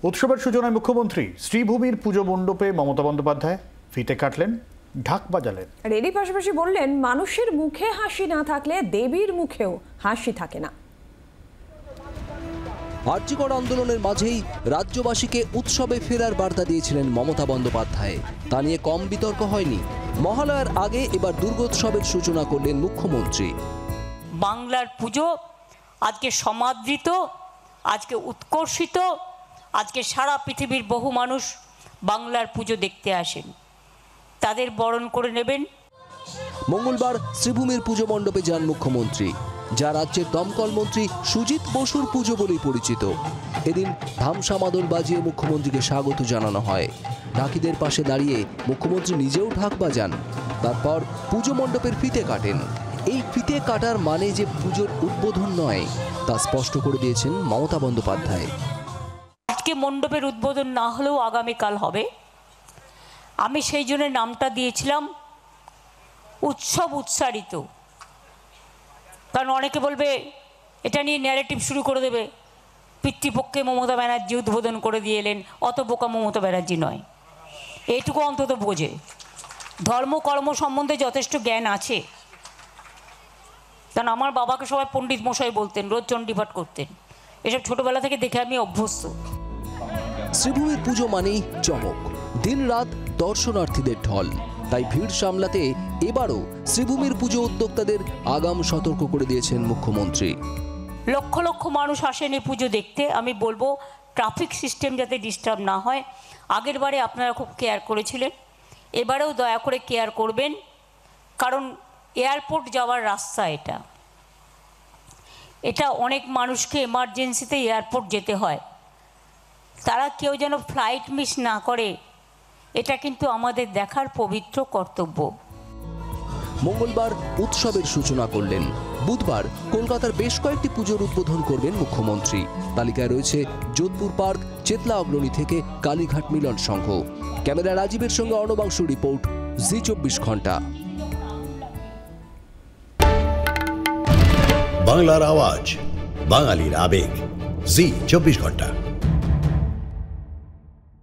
উৎসবের সূচনায় মুখ্যমন্ত্রী শ্রীভূমির পুজো মণ্ডপে মমতা বন্দ্যোপাধ্যায় ফিতে কাটলেন, ঢাক বাজালেন। এরই পাশাপাশি বললেন, মানুষের মুখে হাসি না থাকলে দেবীর মুখেও হাসি থাকে না। আর্যিকর আন্দোলনের মাঝেই রাজ্যবাসীকে উৎসবে ফেরার বার্তা দিয়েছিলেন মমতা বন্দ্যোপাধ্যায়। তা নিয়ে কম বিতর্ক হয়নি। মহালয়ার আগে এবার দুর্গোৎসবের সূচনা করলেন মুখ্যমন্ত্রী। বাংলার পুজো আজকে সমাদৃত, আজকে উৎকর্ষিত, আজকে সারা পৃথিবীর বহু মানুষ বাংলার পুজো দেখতে আসেন, তাদের বরণ করে নেবেন। মঙ্গলবার শ্রীভূমির পুজো মণ্ডপে যান মুখ্যমন্ত্রী, যা রাজ্যের দমকল মন্ত্রী সুজিত বসুর পুজো বলেই পরিচিত। এদিন ধামসা মাদল বাজিয়ে মুখ্যমন্ত্রীকে স্বাগত জানানো হয়। ঢাকিদের পাশে দাঁড়িয়ে মুখ্যমন্ত্রী নিজেও ঢাক বাজান। তারপর পুজো মণ্ডপের ফিতে কাটেন। এই ফিতে কাটার মানে যে পুজোর উদ্বোধন নয়, তা স্পষ্ট করে দিয়েছেন মমতা বন্দ্যোপাধ্যায়। আজকে মণ্ডপের উদ্বোধন না হলেও আগামীকাল হবে। আমি সেই জন্য নামটা দিয়েছিলাম উৎসব উৎসারিত। কারণ অনেকে বলবে, এটা নিয়ে ন্যারেটিভ শুরু করে দেবে, পিতৃপক্ষে মমতা ব্যানার্জি উদ্বোধন করে দিয়ে এলেন, অত বোকা মমতা ব্যানার্জি নয়। এইটুকু অন্তত বোঝে, ধর্ম কর্ম সম্বন্ধে যথেষ্ট জ্ঞান আছে। কারণ আমার বাবাকে সবাই পণ্ডিত মশাই বলতেন, রোজ চণ্ডীপাঠ করতেন। এসব ছোটবেলা থেকে দেখে আমি অভ্যস্ত। শ্রীভূমির পুজো মানেই চমক, দিন রাত দর্শনার্থীদের ঢল। তাই ভিড় সামলাতে এবারও শ্রীভূমির পুজো উদ্যোক্তাদের আগাম সতর্ক করে দিয়েছেন মুখ্যমন্ত্রী। লক্ষ লক্ষ মানুষ আসেন এই পুজো দেখতে। আমি বলবো, ট্রাফিক সিস্টেম যাতে ডিস্টার্ব না হয়। আগের বারে আপনারা খুব কেয়ার করেছিলেন, এবারেও দয়া করে কেয়ার করবেন। কারণ এয়ারপোর্ট যাওয়ার রাস্তা এটা অনেক মানুষকে এমার্জেন্সিতে এয়ারপোর্ট যেতে হয়। তারা কেউ যেন ফ্লাইট মিস না করে, এটা কিন্তু আমাদের দেখার পবিত্র কর্তব্য। মঙ্গলবার উৎসবের সূচনা করলেন। বুধবার কলকাতার বেশ কয়েকটি পুজোর উদ্বোধন করবেন মুখ্যমন্ত্রী। তালিকায় রয়েছে যোধপুর পার্ক, চেতলা অগ্রণী থেকে কালীঘাট মিলন সংঘ। ক্যামেরা রাজীবের সঙ্গে অর্ণবাংশু, রিপোর্ট জি24 ঘন্টা। বাংলার আওয়াজ, বাঙালির আবেগ, জি24 ঘন্টা।